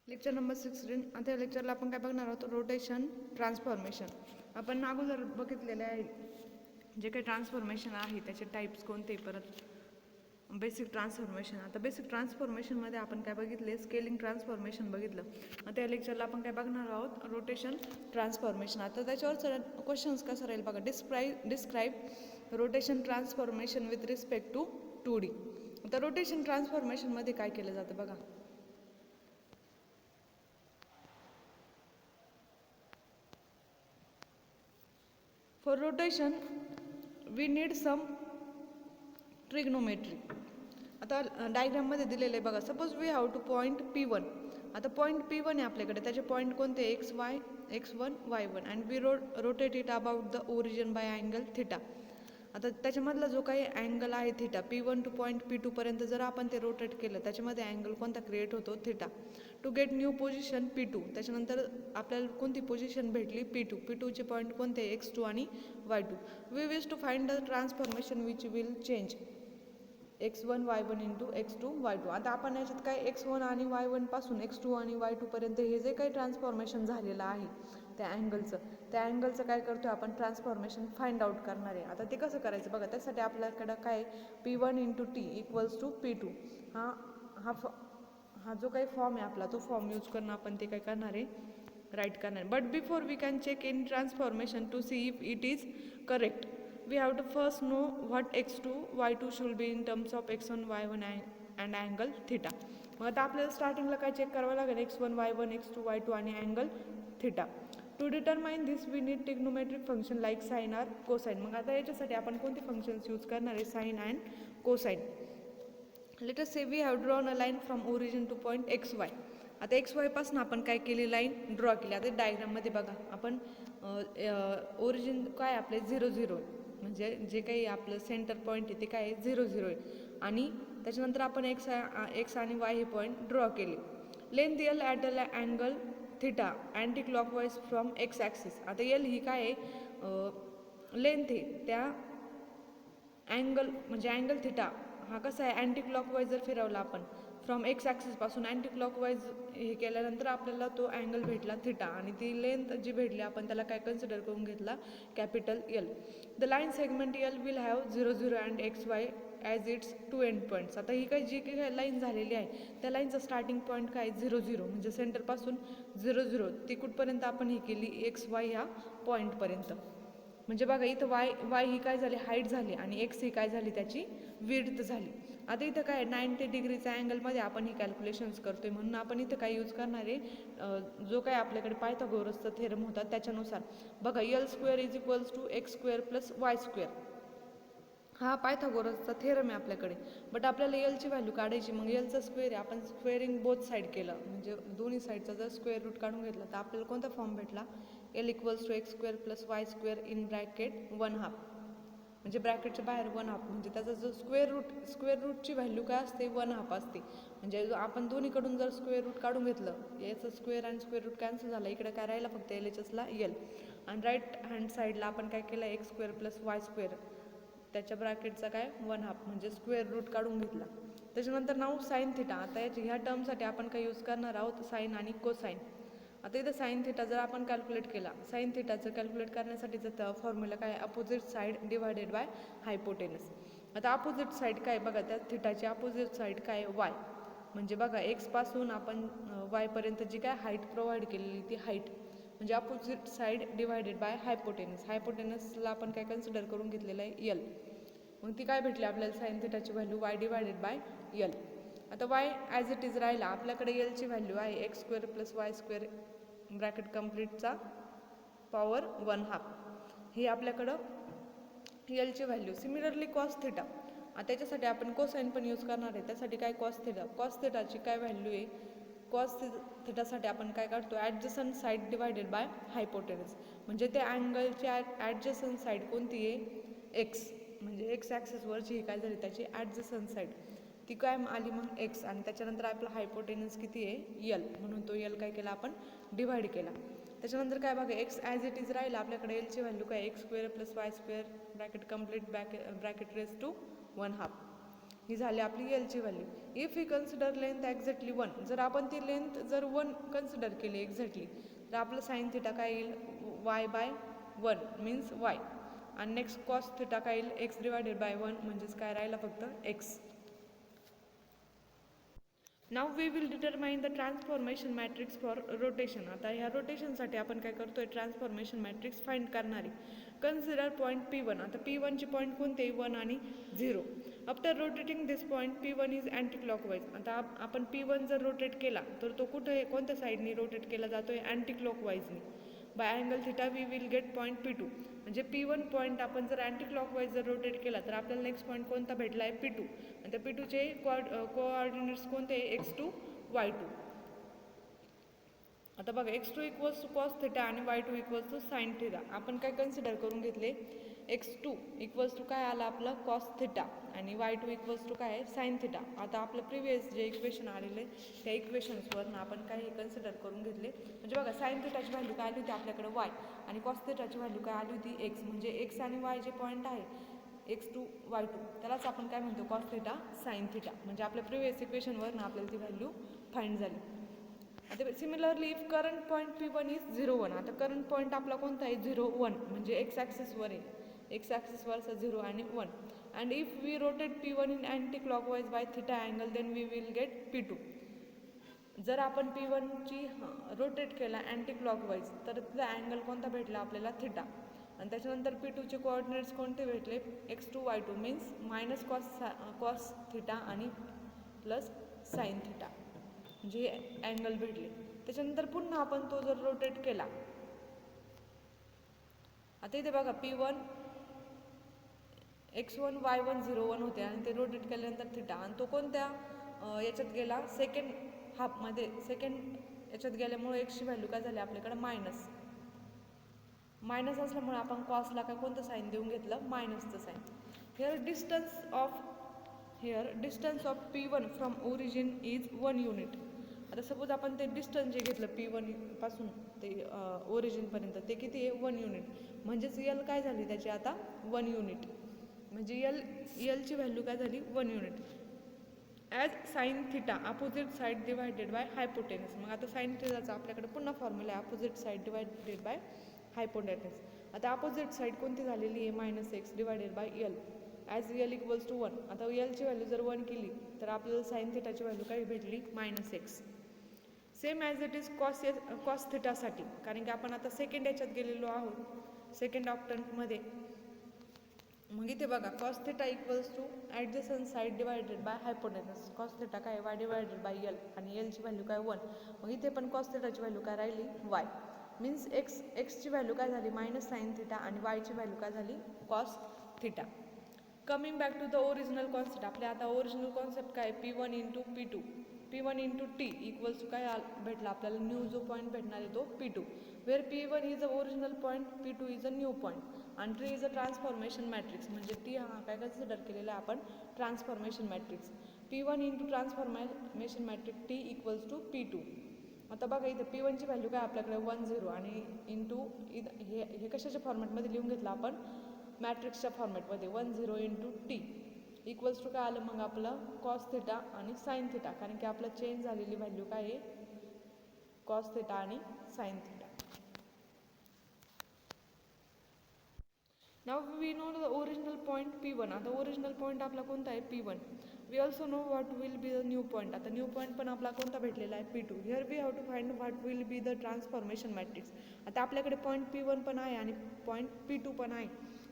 Lecture number 16. आता या लेक्चरला आपण काय बघणार आहोत? Rotation transformation. आपण अगोदर बघितलेले आहे जे काही ट्रान्सफॉर्मेशन आहे त्याचे टाईप्स कोणते, परत बेसिक ट्रान्सफॉर्मेशन. आता बेसिक ट्रान्सफॉर्मेशनमध्ये आपण काय बघितले? स्केलिंग ट्रान्सफॉर्मेशन बघितलं. आता या लेक्चरला आपण काय बघणार आहोत? Rotation transformation. आता त्याच्यावर क्वेश्चन्स कसं राहील बघा. Describe rotation transformation with respect to 2D. आता रोटेशन ट्रान्सफॉर्मेशनमध्ये काय केलं जातं बघा. For rotation we need some trigonometry. आता डायग्राममध्ये दिलेलं आहे बघा. Suppose we have to point P1. आता पॉईंट P1 आहे आपल्याकडे, त्याचे पॉईंट कोणते? x1 y1 and we rotate it about the origin by angle theta. आता त्याच्यामधला जो काही अँगल आहे theta, P1 two point P2 पर्यंत जर आपण ते रोटेट केलं त्याच्यामध्ये अँगल कोणता क्रिएट होतो? Theta. To get new position P2. त्याच्यानंतर आपल्याला कोणती पोझिशन भेटली? P2 चे पॉईंट कोणते? x2 आणि y2. We wish to find the transformation which will change x1 y1 into x2 y2. आता आपण याच्यात काय x1 आणि y1 पासून x2 आणि y2 पर्यंत हे जे काही ट्रान्सफॉर्मेशन झालेलं आहे त्या अँगलचं काय करतोय आपण? ट्रान्सफॉर्मेशन फाइंड आउट करणार आहे. आता ते कसं करायचं बघा. त्यासाठी आपल्याकडं काय? P1 into T equals to P2. हा जो काही फॉर्म आहे आपला, तो फॉर्म यूज करून आपण ते काय करणार आहे? राईट करणार आहे. But before we can check in transformation to see if it is correct, we have to first know what x2 y2 should be in terms of x1 y1 and angle theta. मग आता आपल्याला स्टार्टिंगला काय check करावं लागेल? x1 y1 x2 y2 आणि angle theta. To determine this we need trigonometric function like sine or cosine. मग आता याच्यासाठी आपण कोणते फंक्शन्स यूज करणार आहे? Sine and cosine. Let us say we have drawn a line from origin to point XY. आता XY पासून आपण काय केली? लाईन ड्रॉ केली. आता डायग्राममध्ये बघा, आपण ओरिजिन काय आपले 0 0 म्हणजे जे काही आपलं सेंटर पॉईंट आहे ते काय आहे? 0 0 आहे. आणि त्याच्यानंतर आपण एक्स आणि वाय हे पॉईंट ड्रॉ केले. Length L at a angle theta anti clockwise from x axis. आता एल ही काय आहे? लेंथ आहे त्या अँगल, म्हणजे अँगल थिटा हा कसा आहे? अँटी क्लॉकवाईज जर फिरवला आपण फ्रॉम एक्स ॲक्सिसपासून अँटी क्लॉकवाईज हे केल्यानंतर आपल्याला तो अँगल भेटला थिटा. आणि ती लेंथ जी भेटली आपण त्याला काय कन्सिडर करून घेतला? Capital L. The line segment L will have 0 0 and XY as its two end points. आता ही काही जी काही लाईन झालेली आहे त्या लाईनचा स्टार्टिंग पॉईंट काय? 0 0 म्हणजे सेंटरपासून 0 0 ती कुठपर्यंत आपण ही केली? XY ह्या पॉईंटपर्यंत. म्हणजे बघा इथं वाय ही काय झाली? हाईट झाली. आणि एक्स ही काय झाली? त्याची विड्थ झाली. आता इथं काय 90 डिग्रीच्या अँगलमध्ये आपण ही कॅल्क्युलेशन्स करतोय, म्हणून आपण इथं काय यूज करणार आहे? जो काय आपल्याकडे पायथागोरसचा थेरम होता त्याच्यानुसार बघा, L square is equals to x square plus y square. हा पायथागोरसचा थेरम आहे आपल्याकडे. बट आपल्याला एलची व्हॅल्यू काढायची. मग एलचा स्क्वेअर आहे, आपण स्क्वेअरिंग बोथ साईड केलं म्हणजे दोन्ही साईडचा जर स्क्वेअर रूट काढून घेतला तर आपल्याला कोणता फॉर्म भेटला? L equals to x square plus y square in bracket 1/2. म्हणजे ब्रॅकेटच्या बाहेर 1/2 म्हणजे त्याचा जो स्क्वेअर रूटची व्हॅल्यू काय असते? 1/2 असते. म्हणजे आपण दोन्हीकडून जर स्क्वेअर रूट काढून घेतलं, याचं स्क्वेअर आणि स्क्वेअर रूट कॅन्सल झालं, इकडे काय राहिला? फक्त LHSला एल. आणि राईट हँड साईडला आपण काय केलं? X square plus y square त्याच्या ब्रॅकेटचा काय? 1/2 म्हणजे स्क्वेअर रूट काढून घेतला. त्याच्यानंतर नाव साईन थिटा. आता ह्या टर्मसाठी आपण काय यूज करणार आहोत? साईन आणि कोसाईन. आता इथं साईन थिटा जर आपण कॅल्क्युलेट केला, साईन थिटाचं कॅल्क्युलेट करण्यासाठीचं फॉर्म्युला काय? Opposite side divided by hypotenuse. आता अपोजिट साईड काय बघा, त्या थिटाची अपोजिट साईड काय? वाय. म्हणजे बघा एक्सपासून आपण वायपर्यंत जी काय हाईट प्रोव्हाइड केलेली ती हाईट म्हणजे opposite side divided by hypotenuse. हायपोटेनसला आपण काय कन्सिडर करून घेतलेलं आहे? एल. मग ती काय भेटली आपल्याला? साईन थिटाची value y divided by L. आता वाय ॲज इट इज राहिला. आपल्याकडे एलची व्हॅल्यू आहे x square plus y square bracket कम्प्लीटचा पॉवर 1/2. ही आपल्याकडं एलची व्हॅल्यू. Similarly cos theta. आता त्याच्यासाठी आपण कोसाईन पण यूज करणार आहे. त्यासाठी काय? कॉस थिटाची काय व्हॅल्यू आहे? कॉस थिटासाठी आपण काय काढतो? ॲडजसंट साईड डिवायडेड बाय हायपोटेनस. म्हणजे त्या अँगलची ॲडजसंट साईड कोणती आहे? एक्स. म्हणजे एक्स ॲक्सिसवरची ही काय झाली? त्याची ॲडजसंट साईड ती काय आली? मग एक्स. आणि त्याच्यानंतर आपला हायपोटेनस किती आहे? एल. म्हणून तो एल काय केला आपण? डिवाइड केला. त्याच्यानंतर काय बघा, एक्स ॲज इट इज राहिला. आपल्याकडे एलची व्हॅल्यू काय? X square plus y square bracket complete bracket raise to 1/2. ही झाली आपली एलची value. If we consider length exactly 1, जर आपण ती लेंथ जर 1 कन्सिडर केली एक्झॅक्टली, तर आपलं साईन थिटा काय येईल y/1 मीन्स y. आणि नेक्स्ट कॉस थिटा काय येईल x/1 म्हणजेच काय राहिला फक्त x. Now we will determine the transformation matrix for rotation. आता ह्या रोटेशनसाठी आपण काय करतोय, ट्रान्सफॉर्मेशन मॅट्रिक्स फाइंड करणार आहे. Consider point P1. आता P1चे पॉईंट कोणते, 1 आणि 0. After rotating this point P1 is anti clockwise. आता आपण P1 जर रोटेट केला तर तो कुठे कोणत्या साईडनी रोटेट केला जातोय, अँटी क्लॉकवाईजनी. By angle theta we will get point P2. म्हणजे P1 पॉईंट आपण जर अँटी क्लॉकवाईज जर रोटेट केला तर आपल्याला नेक्स्ट पॉईंट कोणता भेटला आहे, P2. आणि त्या P2चे कोऑर्डिनेट्स कोणते, x2 y2. आता बघा x2 equals to cos theta आणि y2 equals to sine theta. आपण काय कन्सिडर करून घेतले, x2 इक्वल्स टू काय आला आपलं कॉस थिटा आणि y2 इक्वल्स टू काय आहे साइन थिटा. आता आपलं प्रिव्हियस जे इक्वेशन आलेले त्या इक्वेशन्सवरून आपण काय हे कन्सिडर करून घेतले. म्हणजे बघा साइन थिटाची व्हॅल्यू काय आली होती आपल्याकडे y आणि कॉस थिटाची व्हॅल्यू काय आली होती x. म्हणजे x आणि y जे पॉईंट आहे x2 y2 त्यालाच आपण काय म्हणतो कॉस थिटा साइन थिटा. म्हणजे आपल्या प्रिव्हियस इक्वेशनवरून आपल्याला ती व्हॅल्यू फाइंड झाली. आता similarly if current point P1 is 0, 1. आता करंट पॉईंट आपला कोणता आहे 0, 1 म्हणजे एक्स ॲक्सिसवर आहे, एक्स ॲक्सिसवरचा 0 आणि 1. And if we rotate P1 in anti clockwise by theta angle then we will get P2. जर आपण P1ची रोटेट केला अँटी क्लॉकवाईज तर तिचा अँगल कोणता भेटला आपल्याला थिटा. आणि त्याच्यानंतर P2चे कोऑर्डिनेट्स कोणते भेटले x2 y2 means minus cos theta आणि प्लस साइन थिटा म्हणजे अँगल भेटले. त्याच्यानंतर पुन्हा आपण तो जर रोटेट केला, आता इथे बघा P1 x1 y1 0 1 होते आणि ते रोटेट केल्यानंतर थिटा आणि तो कोणत्या याच्यात गेला सेकंड हाफमध्ये, सेकंड याच्यात गेल्यामुळे एक्सची व्हॅल्यू काय झाली आपल्याकडे मायनस असल्यामुळे आपण कॉसला काय कोणतं साईन देऊन घेतलं, मायनसचं sign. Here distance of P1 from origin is 1 unit. आता सपोज आपण ते डिस्टन्स जे घेतलं P1 पासून ते ओरिजिनपर्यंत ते किती आहे 1 युनिट. म्हणजेच यल काय झाली त्याची आता 1 युनिट. म्हणजे यलची व्हॅल्यू काय झाली 1 unit. As sine theta opposite side divided by hypotenuse. मग आता साइन थिटाचा आपल्याकडे पुन्हा फॉर्म्युला आहे opposite side divided by hypotenuse. आता अपोजिट साईड कोणती झालेली आहे -x divided by L as L equals to 1. आता यलची व्हॅल्यू जर 1 केली तर आपल्याला साइन थिटाची व्हॅल्यू काय भेटली -x. Same as it is cos थिटासाठी, कारण की आपण आता सेकंड याच्यात गेलेलो आहोत सेकंड ऑक्टंटमध्ये. मग इथे बघा cos theta equals to adjacent side divided by hypotenuse. Cos theta काय y डिवायडेड बाय यल आणि यलची व्हॅल्यू काय 1. मग इथे पण कॉस थिटाची व्हॅल्यू काय राहिली y मीन्स एक्सची व्हॅल्यू काय झाली -साइन थिटा आणि yची व्हॅल्यू काय झाली cos theta. Coming back to the original concept. आपल्या आता ओरिजिनल कॉन्सेप्ट काय P1 into P2 P1 into T equals to काय भेटला आपल्याला न्यू जो पॉईंट भेटणार आहे तो P2. Where P1 is a original point, P2 is a new point आणि T is a transformation matrix. म्हणजे T हा काय कन्सिडर केलेला आहे आपण transformation matrix. P1 into transformation matrix T equals to P2. आता बघा इथे P1ची व्हॅल्यू काय आपल्याकडे 1 0 आणि इंटू हे कशाच्या फॉर्मॅटमध्ये लिहून घेतलं आपण मॅट्रिक्सच्या फॉर्मॅटमध्ये 1 0 इंटू T इक्वल्स टू काय आलं मग आपलं कॉस थिटा आणि साइन थिटा. कारण की आपलं चेंज झालेली व्हॅल्यू काय आहे कॉस थिटा आणि sine theta. Now we know the original point P1. आता ओरिजिनल पॉईंट आपला कोणता आहे P1. We also know what will be the new point. आता न्यू पॉईंट पण आपला कोणता भेटलेला आहे P2. Here we have to find what will be the transformation matrix. आता आपल्याकडे पॉईंट P1 पण आहे आणि पॉईंट P2 पण आहे.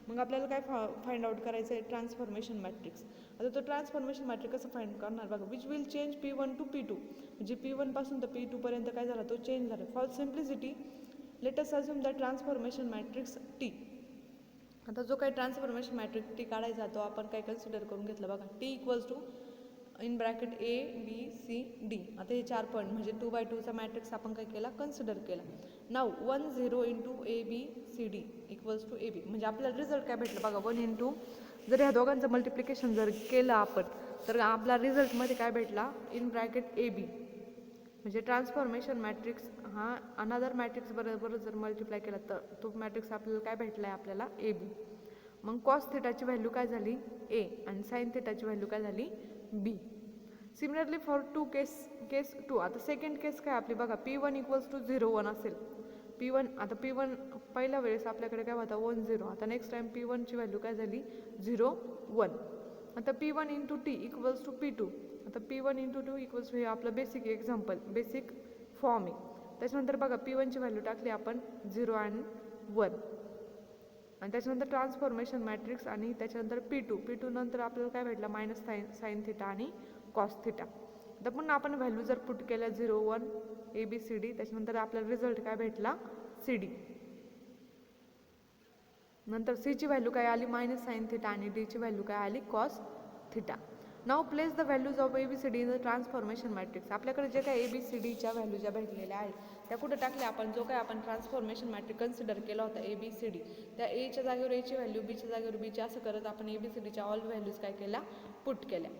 मग आपल्याला काय फाइंड आउट करायचं आहे ट्रान्सफॉर्मेशन मॅट्रिक्स. आता तो ट्रान्सफॉर्मेशन मॅट्रिक्स कसं फाइंड करणार बघा. Which will change P1 to P2. म्हणजे P1 पासून तर P2 पर्यंत काय झाला तो चेंज झाला. For simplicity let us assume the transformation matrix T. आता जो काही ट्रान्सफॉर्मेशन मॅट्रिक्स T काढायचा तो आपण काय कन्सिडर करून घेतलं बघा. T equals to in bracket A B C D. आता हे 4 पॉईंट म्हणजे 2x2चा मॅट्रिक्स आपण काय केला कन्सिडर केला. Now 1 0 into ABCD equals to AB. म्हणजे आपल्याला रिझल्ट काय भेटलं बघा 1 इंटू जर ह्या दोघांचं मल्टिप्लिकेशन जर केलं आपण तर आपला रिझल्टमध्ये काय भेटला इन ब्रॅकेट AB. म्हणजे ट्रान्सफॉर्मेशन मॅट्रिक्स हा अनदर मॅट्रिक्स बरोबर जर मल्टिप्लाय केला तर तो मॅट्रिक्स आपल्याला काय भेटला आहे आपल्याला AB. मग कॉस थिटाची व्हॅल्यू काय झाली ए आणि साइन थिटाची व्हॅल्यू काय झाली बी. सिमिलरली फॉर केस 2. आता सेकंड केस काय आपली बघा, P1 इक्वल्स टू 0 1 असेल. P1 पहिल्या वेळेस आपल्याकडे काय होता 1 0. आता नेक्स्ट टाइम P1ची व्हॅल्यू काय झाली 0 1. आता P1 into T equals to P2. आता P1 इंटू 2 इक्वल्स टू हे आपलं बेसिक एक्झाम्पल, बेसिक फॉर्म आहे. त्याच्यानंतर बघा P1ची व्हॅल्यू टाकली आपण 0 आणि 1 आणि त्याच्यानंतर ट्रान्सफॉर्मेशन मॅट्रिक्स आणि त्याच्यानंतर P2 नंतर आपल्याला काय भेटला मायनस साइन थिटा आणि कॉस थिटा. तर पुन्हा आपण व्हॅल्यू जर पुट केल्या 0 1 ABCD त्याच्यानंतर आपल्याला रिझल्ट काय भेटला CD. नंतर Cची व्हॅल्यू काय आली मायनस साइन थिटा आणि Dची व्हॅल्यू काय आली cos theta. Now place the values of ABCD in the transformation matrix. आपल्याकडे जे काय ABCDच्या व्हॅल्यू ज्या भेटलेल्या आहेत त्या कुठे टाकल्या आपण, जो काय आपण ट्रान्सफॉर्मेशन मॅट्रिक्स कन्सिडर केला होता ABCD, त्या एच्या जागेवर एची व्हॅल्यू, बीच्या जागेवर बीची, असं करत आपण ABCDच्या ऑल व्हॅल्यूज काय केल्या पुट केल्या.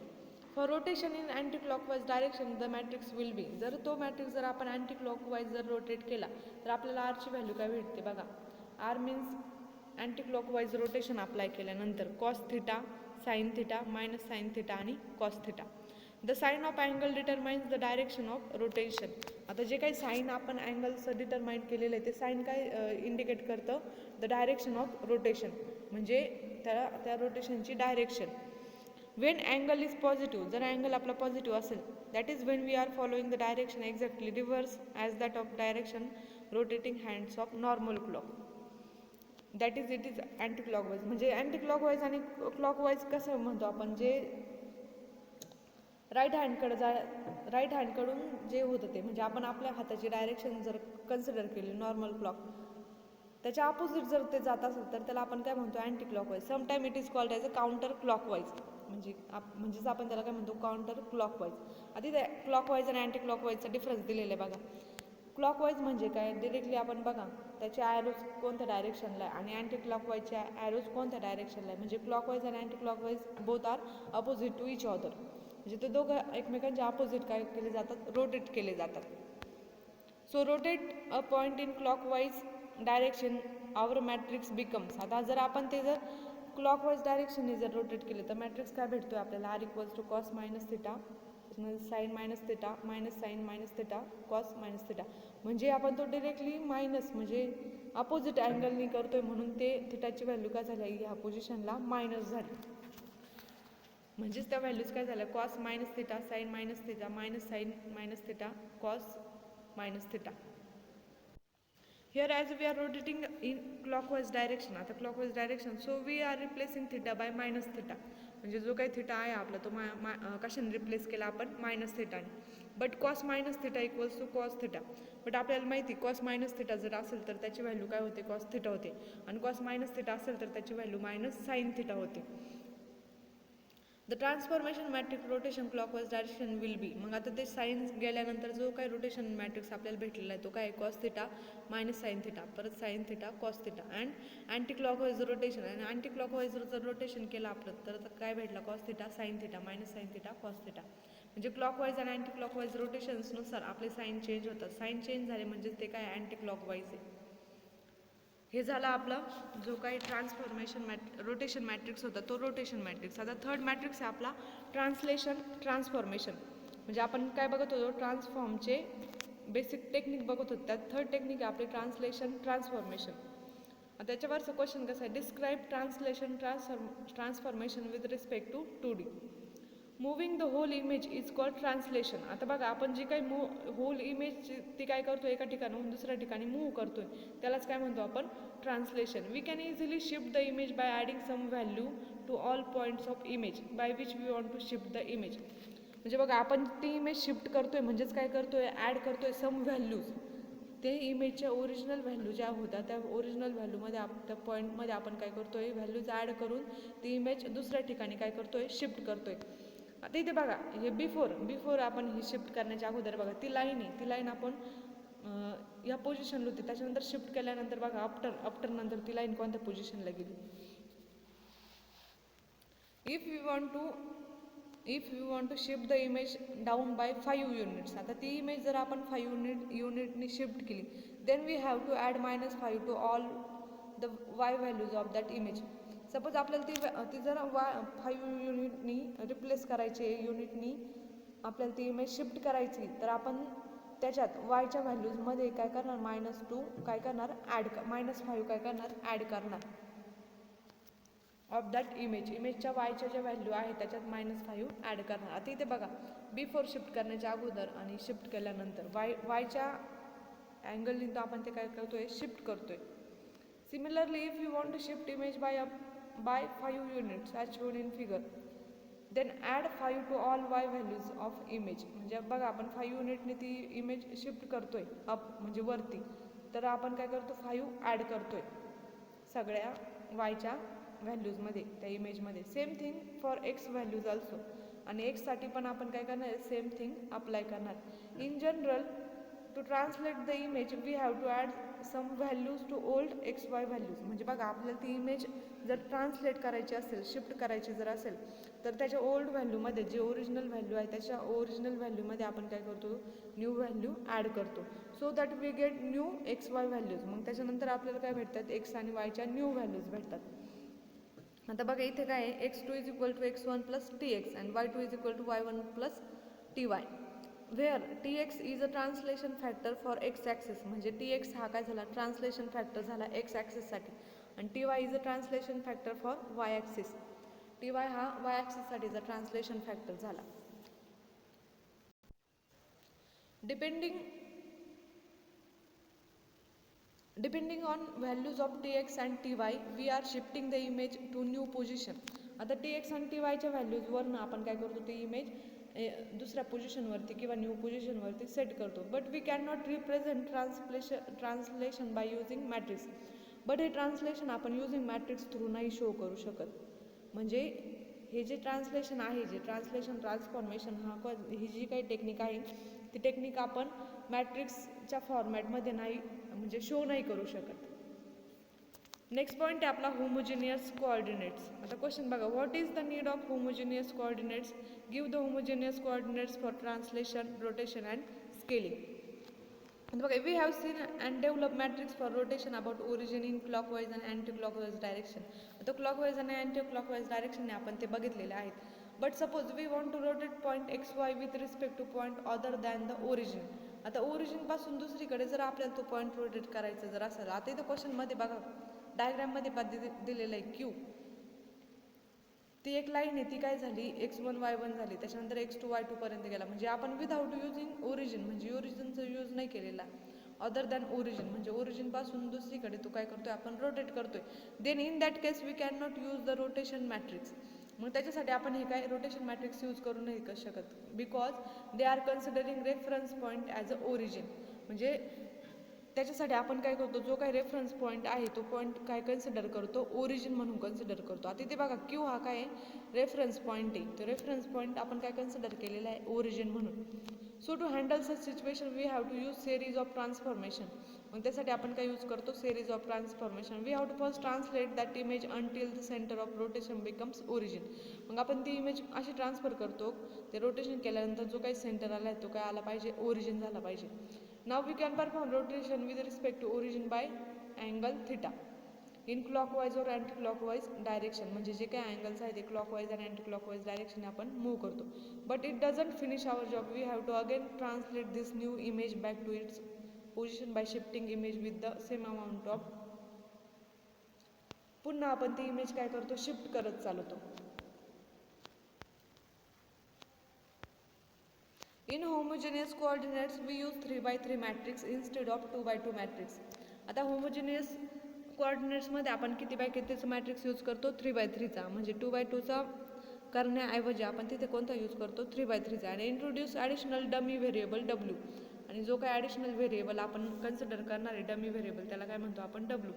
For rotation in anti clockwise direction the matrix will be. जर तो मॅट्रिक्स जर आपण अँटी क्लॉकवाईज जर रोटेट केला तर आपल्याला आरची व्हॅल्यू काय भेटते बघा. R means anti clockwise rotation apply केल्यानंतर cos theta, sine theta, minus sine theta आणि cos theta. The sign of angle determines the direction of rotation. आता जे काही साइन आपण अँगल्स डिटरमाइन केलेलं आहे ते साइन काय इंडिकेट करतं द डायरेक्शन ऑफ रोटेशन, म्हणजे त्या रोटेशनची direction. When angle is positive, जर अँगल आपला पॉझिटिव्ह असेल, that is when we are following the direction exactly reverse as that of direction rotating hands of normal clock. That is it is anti clockwise. म्हणजे anti clockwise आणि clockwise कसं म्हणतो आपण, जे right हँडकडून जे होतं ते, म्हणजे आपण आपल्या हाताची डायरेक्शन जर कन्सिडर केली नॉर्मल क्लॉक, त्याच्या अपोजिट जर ते जात असेल तर त्याला आपण काय म्हणतो anti clockwise. Sometime it is called as a counter clockwise. म्हणजेच आपण त्याला काय म्हणतो काउंटर क्लॉकवाईज. आधी त्या क्लॉकवाईज आणि अँटी क्लॉकवाईजचा डिफरन्स दिलेला आहे बघा. क्लॉकवाईज म्हणजे काय, डिरेक्टली आपण बघा त्याचे ॲरोज कोणत्या डायरेक्शनला आहे आणि अँटी क्लॉकवाईजच्या ॲरोज कोणत्या डायरेक्शनला आहे. म्हणजे क्लॉकवाईज आणि anti clockwise both are opposite to each other. म्हणजे ते दोघं एकमेकांच्या अपोजिट काय केले जातात, रोटेट केले जातात. So rotate a point in clockwise direction our matrix becomes. आता जर आपण ते जर क्लॉकवाईज डायरेक्शनने जर रोटेट केले तर मॅट्रिक्स काय भेटतो आपल्याला, R equals to cos minus theta, sine minus theta, minus sine minus theta, cos minus theta. म्हणजे आपण तो डिरेक्टली मायनस म्हणजे अपोजिट अँगलनी करतोय म्हणून ते थिटाची व्हॅल्यू काय झाली ह्या पोझिशनला मायनस झाली. म्हणजेच त्या व्हॅल्यूज काय झाल्या cos minus theta, sine minus theta, minus sine minus theta, cos minus theta. Here as we are rotating in clockwise direction, आता clockwise direction, so we are replacing theta by minus theta. म्हणजे जो काही theta आहे आपला तो कशाने replace केला आपण मायनस थिटाने. But cos minus theta equals to cos theta. But आपल्याला माहिती कॉस मायनस थिटा जर असेल तर त्याची व्हॅल्यू काय होते कॉस थिटा होते आणि कॉस मायनस थिटा असेल तर त्याची व्हॅल्यू मायनस साइन थिटा होते. The transformation matrix rotation clockwise direction will be. मग आता ते साइन गेल्यानंतर जो काही रोटेशन मॅट्रिक्स आपल्याला भेटलेला आहे तो काय cos theta minus sine theta, परत sine theta cos theta and anti clockwise rotation. आणि अँटी क्लॉकवाईज जर रोटेशन केलं आपलं तर काय भेटला cos theta sine theta minus sine theta cos theta. म्हणजे क्लॉकवाईज आणि अँटी क्लॉकवाईज रोटेशन्सनुसार आपले साइन चेंज होतात. साइन चेंज झाले म्हणजे ते काय अँटी क्लॉकवाईज आहे. हे झालं आपलं जो काही ट्रान्सफॉर्मेशन रोटेशन मॅट्रिक्स होता तो रोटेशन मॅट्रिक्स. आता थर्ड मॅट्रिक्स आहे आपला ट्रान्सलेशन ट्रान्सफॉर्मेशन. म्हणजे आपण काय बघत होतो ट्रान्सफॉर्मचे बेसिक टेक्निक बघत होतो, त्यात थर्ड टेक्निक आहे आपली ट्रान्सलेशन ट्रान्सफॉर्मेशन. त्याच्यावरचं क्वेश्चन कसं आहे, describe translation transformation with respect to 2D. Moving the whole image is called translation. आता बघा आपण जी काही होल इमेज ती काय करतोय एका ठिकाणाहून दुसऱ्या ठिकाणी मूव्ह करतोय त्यालाच काय म्हणतो आपण translation. We can easily shift the image by adding some value to all points of image by which we want to shift the image. म्हणजे बघा आपण ती इमेज शिफ्ट करतोय म्हणजेच काय करतोय ॲड करतोय सम व्हॅल्यूज. ते इमेजच्या ओरिजिनल व्हॅल्यू ज्या होत्या त्या ओरिजिनल व्हॅल्यूमध्ये त्या पॉईंटमध्ये आपण काय करतोय व्हॅल्यूज ॲड करून ती इमेज दुसऱ्या ठिकाणी काय करतोय शिफ्ट करतोय. आता इथे बघा हे बिफोर आपण ही शिफ्ट करण्याच्या अगोदर बघा ती लाईन आहे, ती लाईन आपण या पोझिशनला होती, त्याच्यानंतर शिफ्ट केल्यानंतर बघा आफ्टर नंतर ती लाईन कोणत्या पोझिशनला गेली. If we want to shift the image down by 5 units. आता ती इमेज जर आपण 5 युनिटनी शिफ्ट केली then we have to add -5 to all the y values of that image. Suppose आपल्याला ती जर 5 युनिटनी रिप्लेस करायची युनिटनी आपल्याला ती इमेज शिफ्ट करायची, तर आपण त्याच्यात वायच्या व्हॅल्यूजमध्ये काय करणार, -2 काय करणार -5 काय करणार ॲड करणार ऑफ दॅट इमेजच्या वायच्या ज्या व्हॅल्यू आहे त्याच्यात -5 ॲड करणार. आता इथे बघा, बिफोर शिफ्ट करण्याच्या अगोदर आणि शिफ्ट केल्यानंतर वायच्या अँगलनी तर आपण ते काय करतोय, शिफ्ट करतोय. Similarly if you want to shift image by 5 units as shown in figure, then add 5 to all y values of image. म्हणजे बघा आपण 5 युनिटने ती इमेज शिफ्ट करतोय अप म्हणजे वरती, तर आपण काय करतो 5 ॲड करतोय सगळ्या वायच्या व्हॅल्यूजमध्ये त्या इमेजमध्ये. Same thing for x values also, आणि एक्ससाठी पण आपण काय करणार आहे, सेम थिंग अप्लाय करणार. In general to translate the image we have to add some values to old x y values. म्हणजे बघा आपल्याला ती इमेज जर ट्रान्सलेट करायची असेल, शिफ्ट करायची जर असेल, तर त्याच्या ओल्ड व्हॅल्यूमध्ये जे ओरिजिनल व्हॅल्यू आहे त्याच्या ओरिजिनल व्हॅल्यूमध्ये आपण काय करतो, न्यू व्हॅल्यू ॲड करतो, so that we get new x y values. मग त्याच्यानंतर आपल्याला काय भेटतात, एक्स आणि वायच्या न्यू व्हॅल्यूज भेटतात. आता बघा इथे काय आहे, x2 = x1 + tx and y2 = y1 + ty, where tx is a translation factor for x axis. म्हणजे tx हा काय झाला, ट्रान्सलेशन फॅक्टर झाला एक्स ॲक्सिससाठी, आणि ty is a translation factor for y axis. ty हा वाय ॲक्सिससाठीचा ट्रान्सलेशन फॅक्टर झाला. Depending on values of tx and ty, we are shifting the image to new position. आता tx आणि tyच्या व्हॅल्यूजवरनं आपण काय करतो, ती इमेज दुसऱ्या पोझिशनवरती किंवा न्यू पोझिशनवरती सेट करतो. But we can not represent translation by using matrix. But हे ट्रान्सलेशन आपण युझिंग मॅट्रिक्स थ्रू नाही शो करू शकत. म्हणजे हे जे ट्रान्सलेशन आहे, जे ट्रान्सलेशन ट्रान्सफॉर्मेशन ही जी काही टेक्निक आहे, ती टेक्निक आपण मॅट्रिक्सच्या फॉर्मॅटमध्ये नाही म्हणजे शो नाही करू शकत. नेक्स्ट पॉईंट आहे आपला होमोजिनियस कोऑर्डिनेट्स. आता क्वेश्चन बघा, what is the need of homogeneous coordinates, give the homogeneous coordinates for translation, rotation and scaling. आता बघा, we have seen and develop matrix for rotation about origin in clockwise and anti clockwise direction. आता clockwise आणि anti clockwise डायरेक्शनने आपण ते बघितलेले आहेत. But suppose we want to rotate point XY with respect to point other than the origin. आता ओरिजिनपासून दुसरीकडे जर आपल्याला तो पॉईंट रोटेट करायचा जर असेल, आता इथं क्वेश्चनमध्ये बघा डायग्राममध्ये दिलेलं आहे क्यू, ती एक लाईन आहे, ती काय झाली x1 y1 झाली, त्याच्यानंतर x2 y2 पर्यंत गेला. म्हणजे आपण विदाउट युजिंग ओरिजिन म्हणजे ओरिजिनचा यूज नाही केलेला, अदर दॅन ओरिजिन म्हणजे ओरिजिनपासून दुसरीकडे तो काय करतोय, आपण रोटेट करतोय. Then in that case we can not use the rotation matrix. मग त्याच्यासाठी आपण हे काय रोटेशन मॅट्रिक्स यूज करू नाही शकत, because they are considering reference point as a origin. म्हणजे त्याच्यासाठी आपण काय करतो, जो काही रेफरन्स पॉईंट आहे तो पॉईंट काय कन्सिडर करतो, ओरिजिन म्हणून कन्सिडर करतो. आता इथे बघा क्यू हा काय रेफरन्स पॉईंट आहे, तो रेफरन्स पॉईंट आपण काय कन्सिडर केलेला आहे, ओरिजिन म्हणून. So to handle such situation we have to use series of transformation. मग त्यासाठी आपण काय यूज करतो, series of transformation. We have to first translate that image until the centre of rotation becomes origin. मग आपण ती image अशी transfer करतो, ते रोटेशन केल्यानंतर जो काही सेंटर आला आहे तो काय आला पाहिजे, ओरिजिन झाला पाहिजे. Now we can perform rotation with respect to origin by angle theta in clockwise और अँटी क्लॉकवाईज डायरेक्शन. म्हणजे जे काही अँगल्स आहेत ते क्लॉकवाईज आणि अँटी क्लॉकवाईज डायरेक्शनने आपण मूव्ह करतो. But it doesn't finish our job, we have to again translate this new image back to its position by shifting image with the same amount of. पुन्हा आपण ती image काय करतो, shift करत चालवतो. In homogeneous coordinates we use 3x3 matrix instead of 2x2 matrix. आता homogeneous कोऑर्डिनेट्समध्ये आपण किती बाय कितीचं मॅट्रिक्स यूज करतो, 3x3चा. म्हणजे 2x2चा करण्याऐवजी आपण तिथे कोणता यूज करतो, 3x3चा. आणि introduce additional dummy variable W. आणि जो काय ॲडिशनल व्हेरिएबल आपण कन्सिडर करणार आहे डमी व्हेरिएबल, त्याला काय म्हणतो आपण, W.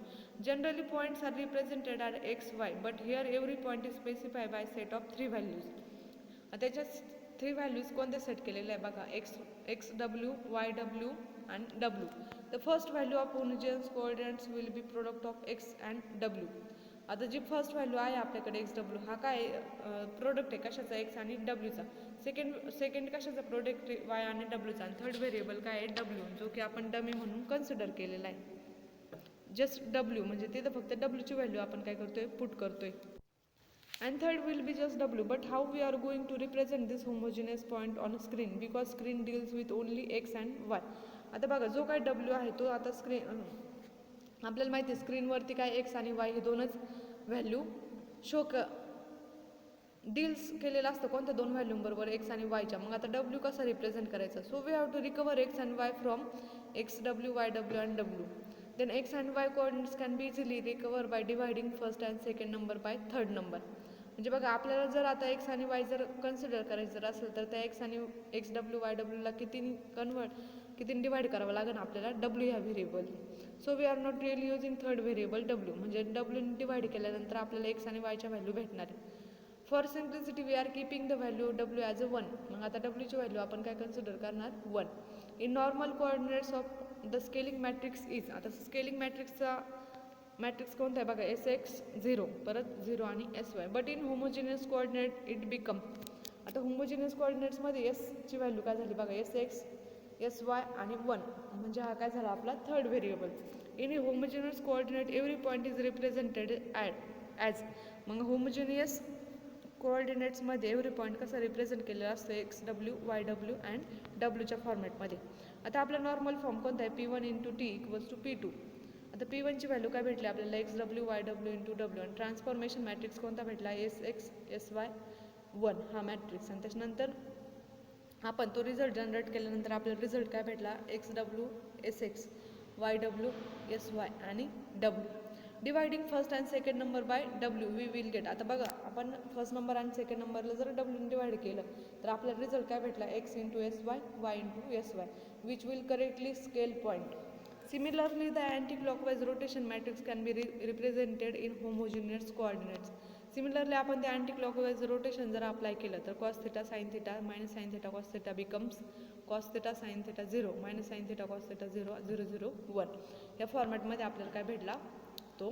Generally points are represented at XY, but here every point is specify by set of 3 values. त्याच्यात 3 व्हॅल्यूज कोणते सेट केलेले आहे बघा, XW, YW and W. The first value of homogeneous coordinates will be product of X and W. आता जी first value आहे आपल्याकडे XW हा काय प्रोडक्ट आहे कशाचा, X आणि Wचा. सेकंड कशाचा प्रोडक्ट आहे, Y आणि Wचा. आणि थर्ड व्हेरिएबल काय आहे, W, जो की आपण डमी म्हणून कन्सिडर केलेला आहे. जस्ट डब्ल्यू म्हणजे तिथं फक्त डब्ल्यूची व्हॅल्यू आपण काय करतोय पुट करतोय. And third will be just w, but how we are going to represent this homogeneous point on a screen, because screen deals with only x and y. आता बघा जो काय w आहे तो आता आपल्याला माहिती आहे स्क्रीनवरती काय x आणि y हे दोनच व्हॅल्यू डील्स केलेलं असतं कोणत्या दोन व्हॅल्यूबरोबर एक्स आणि वायच्या. मग आता डब्ल्यू कसा रिप्रेझेंट करायचा. So we have to recover X and Y from X W Y W and W. Then X and Y coordinates can be easily recover by dividing first and second number by third number. म्हणजे बघा आपल्याला जर आता x आणि Y जर consider करायचं जर असेल तर त्या एक्स आणि एक्स डब्ल्यू वाय डब्ल्यूला कितीने डिवाइड करावं लागेल आपल्याला डब्ल्यू ह्या variable. So we are not really using third variable W, म्हणजे डब्ल्यूने डिवाइड केल्यानंतर आपल्याला एक्स आणि वायच्या व्हॅल्यू भेटणार आहे. For simplicity we are keeping the value W as a 1. मग आता डब्ल्यूची व्हॅल्यू आपण काय कन्सिडर करणार 1. In normal coordinates of the scaling matrix is, आता स्केलिंग मॅट्रिक्स कोणता आहे बघा एस एक्स 0 परत 0 आणि S Y. But in homogeneous coordinate it become, आता होमोजिनियस कोऑर्डिनेट्समध्ये एसची व्हॅल्यू काय झाली बघा एस एक्स एस वाय आणि 1, म्हणजे हा काय झाला आपला third variable. In homogeneous coordinate every point is represented as, मग होमोजिनियस कोऑर्डिनेट्समध्ये एव्हरी पॉईंट कसा रिप्रेझेंट केलेला असतो x W Y W and डब्ल्यूच्या फॉर्मॅटमध्ये. आता आपला नॉर्मल फॉर्म कोणता आहे P1 × T = P2. आता P1ची व्हॅल्यू काय भेटली आपल्याला x W Y W × W आणि ट्रान्सफॉर्मेशन मॅट्रिक्स कोणता भेटला एस एक्स एस वाय 1 हा मॅट्रिक्स. आणि त्याच्यानंतर आपण तो रिझल्ट जनरेट केल्यानंतर आपल्याला रिझल्ट काय भेटला x W S x Y W S Y आणि W. Dividing first and second number by W we will gate. आता बघा आपण फर्स्ट नंबर आणि सेकंड नंबरला जर डब्ल्यूने डिवाइड केलं तर आपल्याला रिझल्ट काय भेटला x × S Y Y × S Y which will correctly scale point. Similarly the anti clockwise rotation matrix can be represented in homogeneous coordinates. Similarly आपण ते अँटी क्लॉकवाईज रोटेशन जर अप्लाय केलं तर cos theta sine theta minus sine theta cos theta becomes cos theta sine theta 0 minus sine theta cos theta 0 0 0 1. या फॉर्मॅटमध्ये आपल्याला काय भेटला तो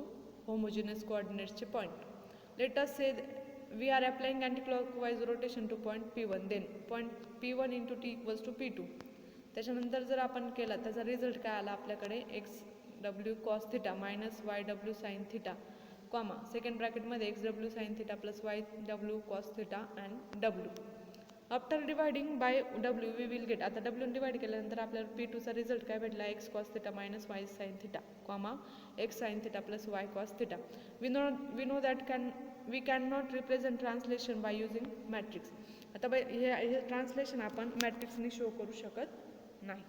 होमोजिनियस कोऑर्डिनेट्सचे point. Let us say we are applying anti clockwise rotation to point P1, then point P1 × T = P2. त्याच्यानंतर जर आपण केला त्याचा रिझल्ट काय आला आपल्याकडे x W cos theta minus Y W sine theta comma second ब्रॅकेटमध्ये x W sine theta plus y W cos theta and W. After dividing by W we will gate, आता डब्ल्यूने divide केल्यानंतर आपल्याला P2चा result काय भेटला x cos theta minus Y sine theta comma x sine theta plus y cos theta. We know that we can not represent translation by using matrix. आता हे translation आपण मॅट्रिक्सनी show करू शकत नाही.